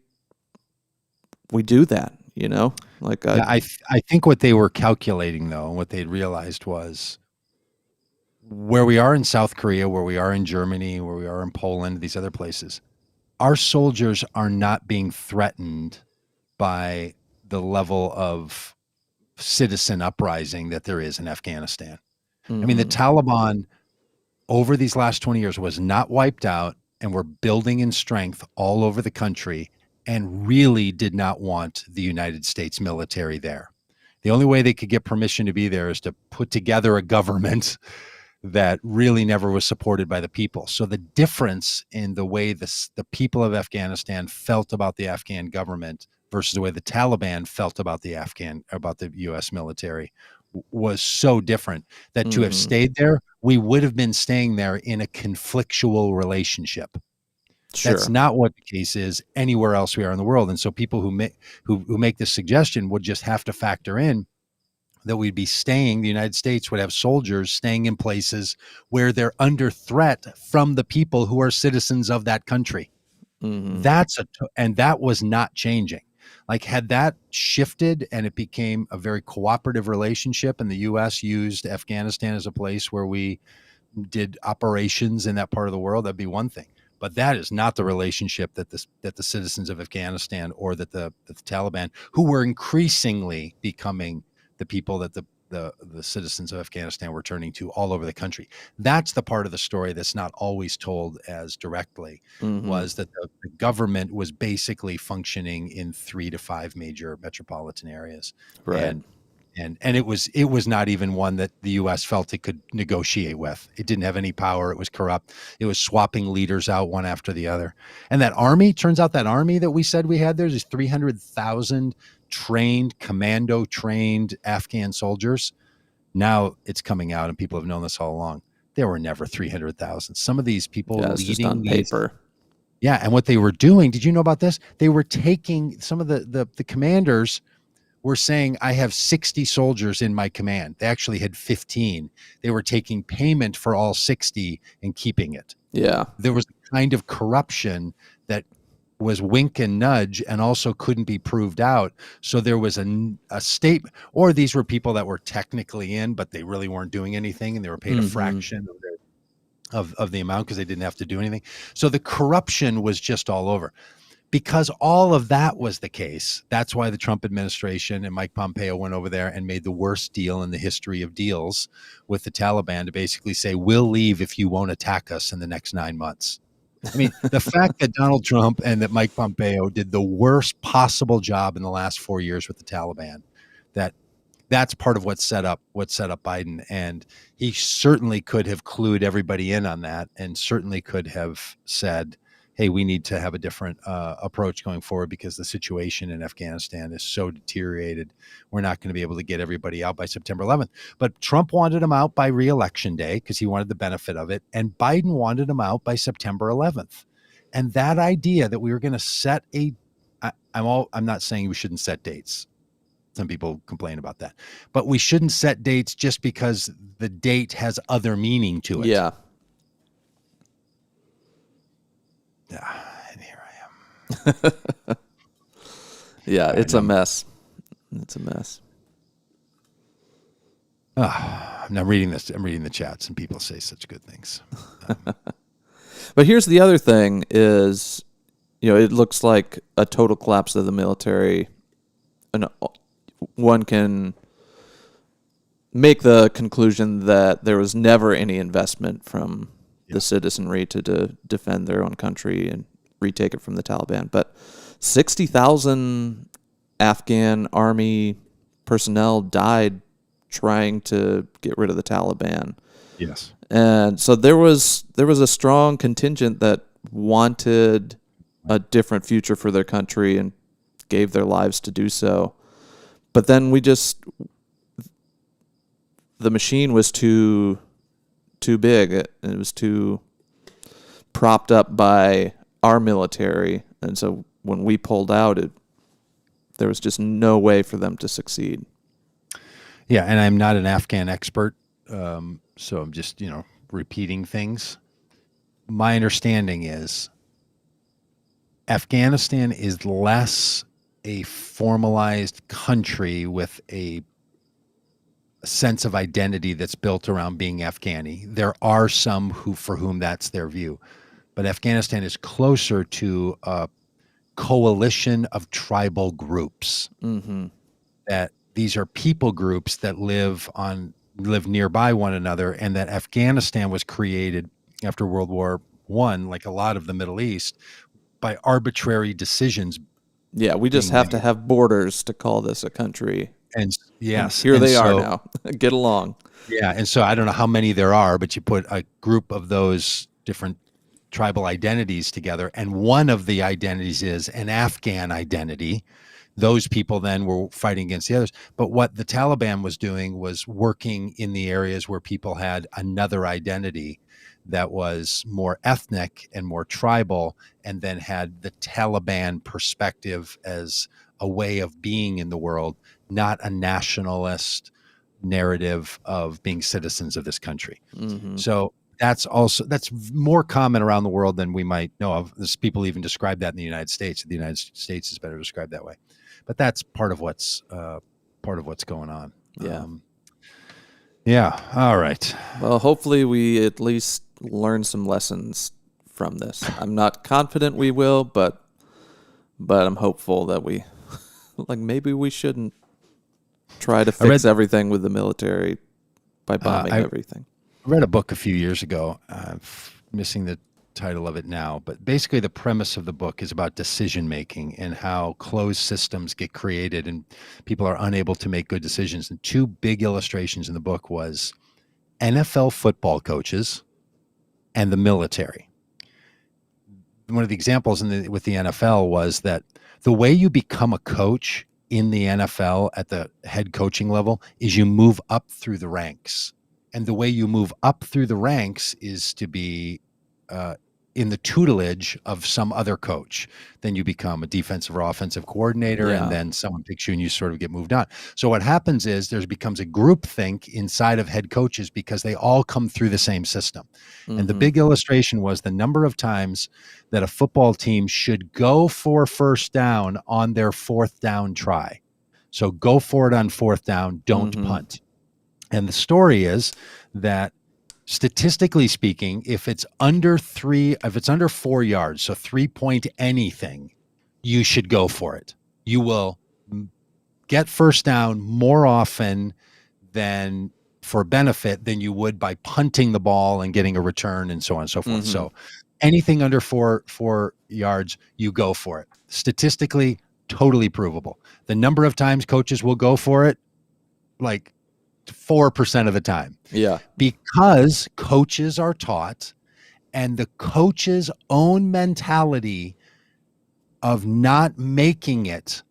do that, Like Yeah, I think what they were calculating, though, and what they'd realized was where we are in South Korea, where we are in Germany, where we are in Poland, these other places, our soldiers are not being threatened by the level of citizen uprising that there is in Afghanistan. I mean, the Mhm. Taliban over these last 20 years was not wiped out, and were building in strength all over the country, and really did not want the United States military there. The only way they could get permission to be there is to put together a government that really never was supported by the people. So the difference in the way the people of Afghanistan felt about the Afghan government versus the way the Taliban felt about the U.S. military was so different that to have Mhm. stayed there, we would have been staying there in a conflictual relationship. That's Sure. not what the case is anywhere else we are in the world. And so people who make this suggestion would just have to factor in that the United States would have soldiers staying in places where they're under threat from the people who are citizens of that country. Mhm. And that was not changing. Like, had that shifted and it became a very cooperative relationship, and the US used Afghanistan as a place where we did operations in that part of the world, that'd be one thing. But that is not the relationship that the citizens of Afghanistan, or that the Taliban, who were increasingly becoming the people that the citizens of Afghanistan were turning to all over the country. That's the part of the story that's not always told as directly, Mhm. was that the government was basically functioning in 3 to 5 major metropolitan areas. Right. And it was not even one that the US felt it could negotiate with. It didn't have any power. It was corrupt. It was swapping leaders out one after the other. And that army, turns out that army that we said we had there's 300,000 commando trained Afghan soldiers. Now it's coming out, and people have known this all along. There were never 300,000. Some of these people Yeah, it's just on leading these, paper. yeah, and what they were doing, did you know about this? They were taking some of the commanders were saying, I have 60 soldiers in my command. They actually had 15. They were taking payment for all 60 and keeping it. Yeah. There was a kind of corruption that was wink and nudge, and also couldn't be proved out. So there was a state, or these were people that were technically in, but they really weren't doing anything, and they were paid a Mhm. fraction of the amount because they didn't have to do anything. So the corruption was just all over. Because all of that was the case, that's why the Trump administration and Mike Pompeo went over there and made the worst deal in the history of deals with the Taliban, to basically say, we'll leave if you won't attack us in the next 9 months. I mean, the fact that Donald Trump and that Mike Pompeo did the worst possible job in the last 4 years with the Taliban, that that's part of what set up Biden. And he certainly could have clued everybody in on that, and certainly could have said, hey, we need to have a different approach going forward, because the situation in Afghanistan is so deteriorated. We're not going to be able to get everybody out by September 11th. But Trump wanted them out by re-election day because he wanted the benefit of it. And Biden wanted them out by September 11th. And that idea that we were going to set I'm not saying we shouldn't set dates. Some people complain about that. But we shouldn't set dates just because the date has other meaning to it. Yeah. And here I am. Yeah, All right, it's a mess. It's a mess. I'm reading this. I'm reading the chats, and people say such good things. But here's the other thing is, it looks like a total collapse of the military. And one can make the conclusion that there was never any investment from the citizenry to defend their own country and retake it from the Taliban. But 60,000 Afghan army personnel died trying to get rid of the Taliban. Yes. And so there was a strong contingent that wanted a different future for their country and gave their lives to do so. But then the machine was too big. It was too propped up by our military. And so when we pulled out, there was just no way for them to succeed. Yeah, and I'm not an Afghan expert, so I'm just, repeating things. My understanding is Afghanistan is less a formalized country with a sense of identity that's built around being Afghani. There are some for whom that's their view, but Afghanistan is closer to a coalition of tribal groups. Mm-hmm. That these are people groups that live nearby one another, and that Afghanistan was created after World War I, like a lot of the Middle East, by arbitrary decisions. Yeah, we just have to have borders to call this a country. And yes, and here they are now. Get along. Yeah, and so I don't know how many there are, but you put a group of those different tribal identities together, and one of the identities is an Afghan identity. Those people then were fighting against the others. But what the Taliban was doing was working in the areas where people had another identity that was more ethnic and more tribal, and then had the Taliban perspective as a way of being in the world, not a nationalist narrative of being citizens of this country. Mm-hmm. So that's more common around the world than we might know of. There's people even describe that in the United States. The United States is better described that way. But that's part of what's going on. Yeah. Yeah. All right. Well, hopefully we at least learn some lessons from this. I'm not confident we will, but I'm hopeful that we maybe we shouldn't try to fix everything with the military by bombing everything. I read a book a few years ago. I'm missing the title of it now, but basically the premise of the book is about decision making and how closed systems get created and people are unable to make good decisions. And two big illustrations in the book was NFL football coaches and the military. One of the examples with the NFL was that the way you become a coach in the NFL at the head coaching level is you move up through the ranks. And the way you move up through the ranks is to be in the tutelage of some other coach. Then you become a defensive or offensive coordinator, and then someone picks you and you sort of get moved on. So what happens is there becomes a group think inside of head coaches because they all come through the same system. Mm-hmm. And the big illustration was the number of times that a football team should go for first down on their fourth down try. So go for it on fourth down, don't punt. And the story is that statistically speaking, if it's under 4 yards, so 3 point anything, you should go for it. You will get first down more often than for benefit than you would by punting the ball and getting a return and so on and so forth. Mm-hmm. So anything under four yards, you go for it. Statistically, totally provable. The number of times coaches will go for it, 4% of the time. Yeah. Because coaches are taught, and the coach's own mentality of not making it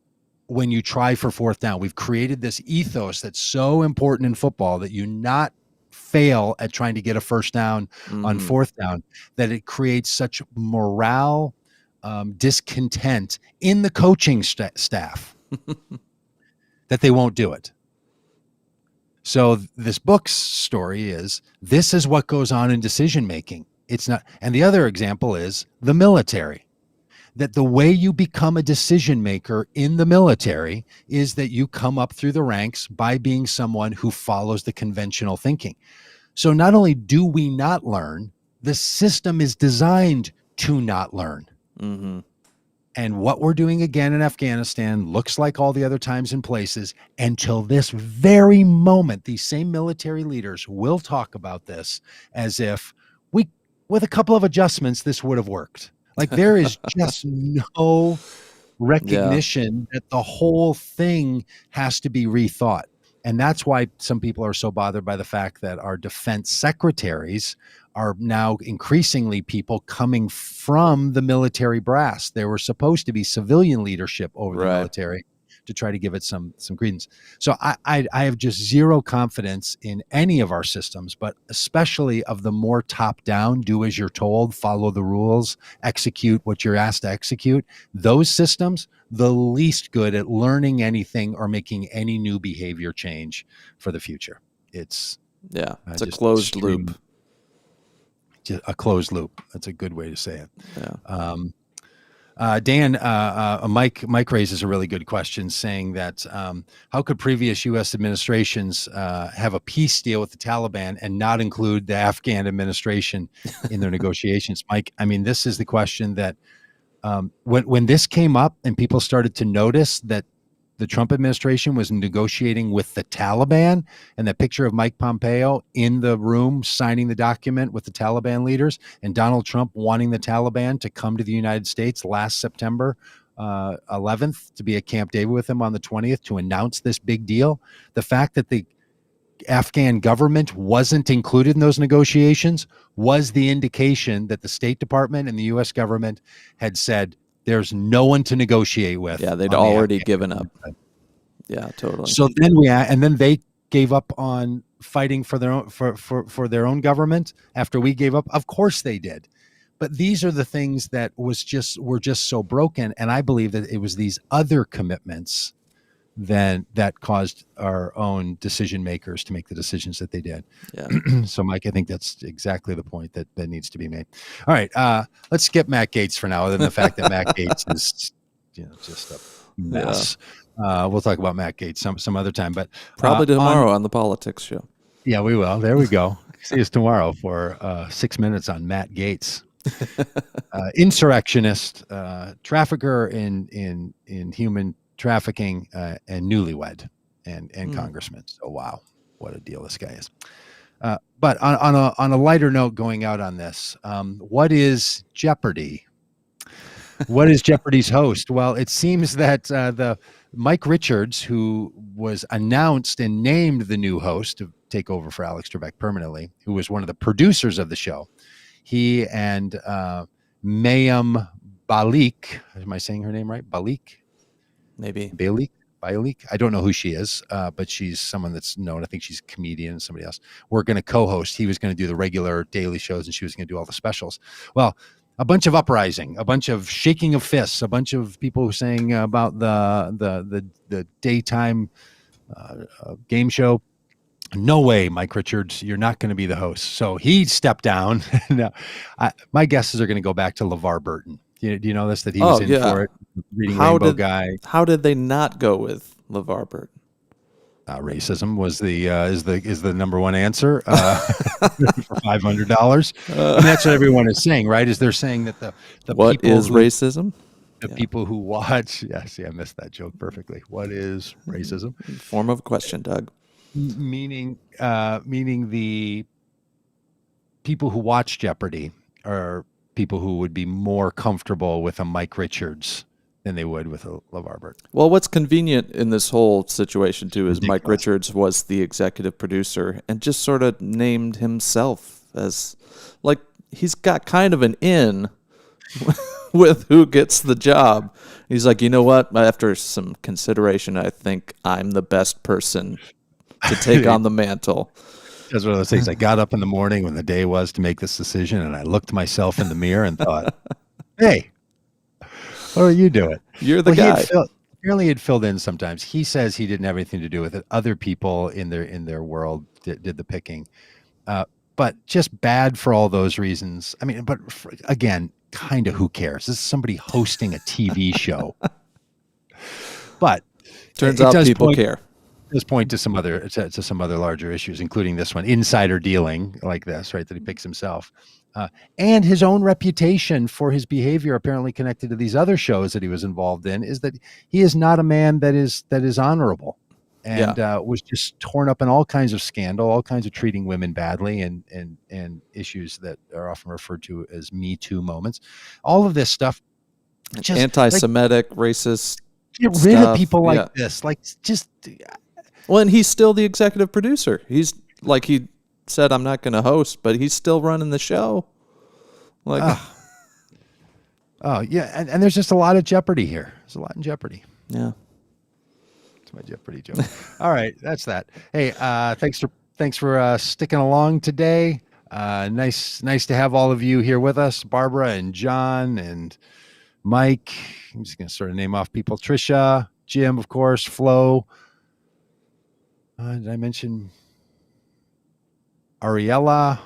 when you try for fourth down. We've created this ethos that's so important in football that you not fail at trying to get a first down on fourth down, that it creates such morale, discontent in the coaching staff. that they won't do it. So this book's story is, this is what goes on in decision making. It's not. And the other example is the military, that the way you become a decision maker in the military is that you come up through the ranks by being someone who follows the conventional thinking. So not only do we not learn, the system is designed to not learn. Mm-hmm. And what we're doing again in Afghanistan looks like all the other times and places until this very moment. These same military leaders will talk about this as if with a couple of adjustments, this would have worked. Like, there is just no recognition that the whole thing has to be rethought. And that's why some people are so bothered by the fact that our defense secretaries are now increasingly people coming from the military brass. There were supposed to be civilian leadership over the military to try to give it some credence. So I have just zero confidence in any of our systems, but especially of the more top down, do as you're told, follow the rules, execute what you're asked to execute. Those systems, the least good at learning anything or making any new behavior change for the future. It's a closed loop. A closed loop. That's a good way to say it. Yeah. Dan, Mike raises a really good question, saying that how could previous U.S. administrations have a peace deal with the Taliban and not include the Afghan administration in their negotiations? Mike, I mean, this is the question that when this came up and people started to notice that the Trump administration was negotiating with the Taliban, and that picture of Mike Pompeo in the room signing the document with the Taliban leaders, and Donald Trump wanting the Taliban to come to the United States last September 11th to be at Camp David with him on the 20th to announce this big deal. The fact that the Afghan government wasn't included in those negotiations was the indication that the State Department and the U.S. government had said, there's no one to negotiate with. Yeah, they'd already given up. Yeah, totally. So then they gave up on fighting for their own for their own government after we gave up. Of course they did. But these are the things that were just so broken. And I believe that it was these other commitments that caused our own decision makers to make the decisions that they did. Yeah. So, Mike, I think that's exactly the point that needs to be made. All right, let's skip Matt Gaetz for now, other than the fact that Matt Gaetz is, just a mess. Yeah. We'll talk about Matt Gaetz some other time, but probably tomorrow on the politics show. Yeah, we will. There we go. See us tomorrow for 6 minutes on Matt Gaetz. Insurrectionist, trafficker in human trafficking, and newlywed and congressman. So wow, what a deal this guy is. But on a lighter note, going out on this, what is Jeopardy? What is Jeopardy's host? Well, it seems that the Mike Richards, who was announced and named the new host to take over for Alex Trebek permanently, who was one of the producers of the show, he and Mayim Balik, am I saying her name right? Balik? Maybe. Balik. I don't know who she is, but she's someone that's known. I think she's a comedian and somebody else. We're going to co-host. He was going to do the regular daily shows, and she was going to do all the specials. Well, a bunch of uprising, a bunch of shaking of fists, a bunch of people saying about the daytime game show. No way, Mike Richards, you're not going to be the host. So he stepped down. Now, my guesses are going to go back to LeVar Burton. Do you know this, that he was in for it? Reading Rainbow Guy. How did they not go with LeVar Burton? Racism was is the number one answer for $500. And that's what everyone is saying, right? Is they're saying that the what people is racism? The people who watch. Yes, I missed that joke perfectly. What is racism? Form of question, Doug. Meaning the people who watch Jeopardy are people who would be more comfortable with a Mike Richards than they would with a LeVar Burton. Well, what's convenient in this whole situation, too, is Ridiculous. Mike Richards was the executive producer and just sort of named himself as, like, he's got kind of an in with who gets the job. He's like, you know what? After some consideration, I think I'm the best person to take on the mantle. That's one of those things. I got up in the morning when the day was to make this decision, and I looked myself in the mirror and thought, hey, what are you doing? You're the guy. apparently had filled in sometimes. He says he didn't have anything to do with it. Other people in their world did the picking. Uh, but just bad for all those reasons. I mean, but again, kind of who cares? This is somebody hosting a TV show. But Turns it out does people point care. does point to some other larger issues, including this one, insider dealing like this, right? That he picks himself, and his own reputation for his behavior, apparently connected to these other shows that he was involved in, is that he is not a man that is honorable, and Yeah. was just torn up in all kinds of scandal, all kinds of treating women badly, and issues that are often referred to as Me Too moments. All of this stuff, just like Anti-Semitic, racist get rid of stuff. people Yeah. like this, like just. Well, and he's still the executive producer. He's like, he said, I'm not going to host, but he's still running the show. Like, Oh yeah, and there's just a lot of jeopardy here. There's a lot in jeopardy. yeah. It's my Jeopardy joke. All right, that's that. Hey, thanks for sticking along today. Nice to have all of you here with us, Barbara and John and Mike. I'm just gonna sort of name off people: Trisha, Jim, of course, Flo. Did I mention Ariella?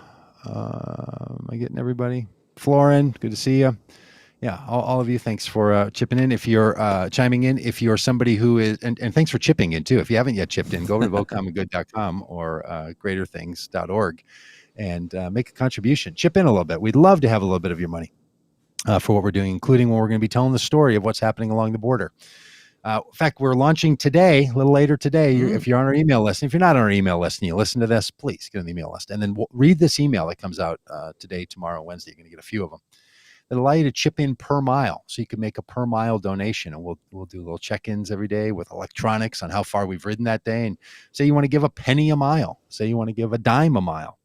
Am I getting everybody? Florin, good to see you. Yeah, all of you, thanks for chipping in. If you're chiming in, if you're somebody who is, and thanks for chipping in too. If you haven't yet chipped in, go over to votecommon.good.com or greaterthings.org and make a contribution. Chip in a little bit. We'd love to have a little bit of your money for what we're doing, including when we're going to be telling the story of what's happening along the border. In fact, we're launching today, a little later today. If you're on our email list, if you're not on our email list and you listen to this, please get on the email list. And then read this email that comes out today, tomorrow, Wednesday. You're going to get a few of them that allow you to chip in per mile. So you can make a per mile donation. And we'll do little check-ins every day with electronics on how far we've ridden that day. And say you want to give a penny a mile. Say you want to give a dime a mile.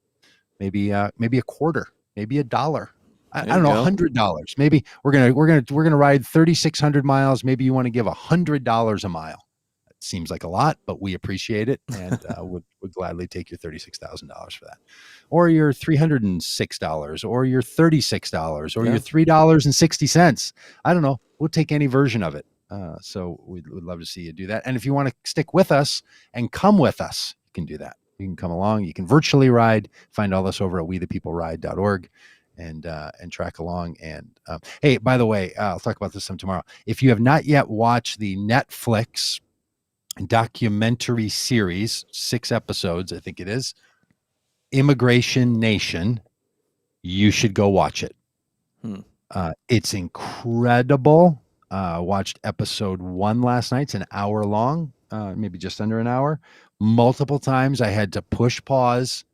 Maybe a quarter, maybe $1. I don't know, $100. Maybe we're gonna ride 3,600 miles. Maybe you want to give $100 a mile. It seems like a lot, but we appreciate it and would gladly take your $36,000 for that, or your $306, or your $36, or your $3.60. I don't know. We'll take any version of it. So we'd love to see you do that. And if you want to stick with us and come with us, you can do that. You can come along. You can virtually ride. Find all this over at wethepeopleride.org. And track along. And hey, by the way, I'll talk about this some tomorrow. If you have not yet watched the Netflix documentary series, 6 episodes, I think it is, Immigration Nation, you should go watch it. It's incredible. Watched episode 1 last night. It's an hour long, maybe just under an hour. Multiple times I had to push pause,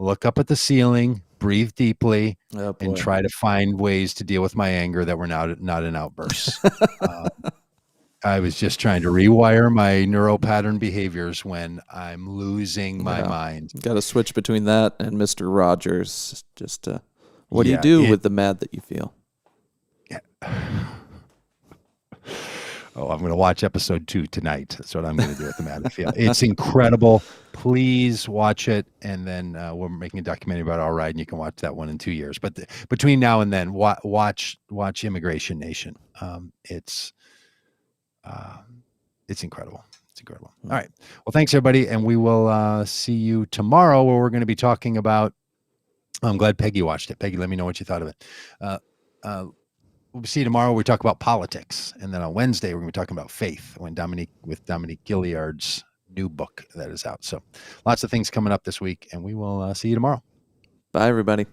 look up at the ceiling, breathe deeply, and try to find ways to deal with my anger that were not in outbursts. I was just trying to rewire my neural pattern behaviors when I'm losing my mind. Got to switch between that and Mr. Rogers. Just what do you do with the mad that you feel? Yeah. Oh, I'm going to watch episode 2 tonight. That's what I'm going to do with the mad I feel. It's incredible. Please watch it. And then we're making a documentary about our ride, and you can watch that one in 2 years. But between now and then, watch Immigration Nation. It's incredible. It's incredible. All right. Well, thanks, everybody. And we will see you tomorrow, where we're going to be talking about, I'm glad Peggy watched it. Peggy, let me know what you thought of it. We'll see you tomorrow. We talk about politics. And then on Wednesday, we're going to be talking about faith with Dominique Gilliard's new book that is out. So lots of things coming up this week, and we will see you tomorrow. Bye, everybody.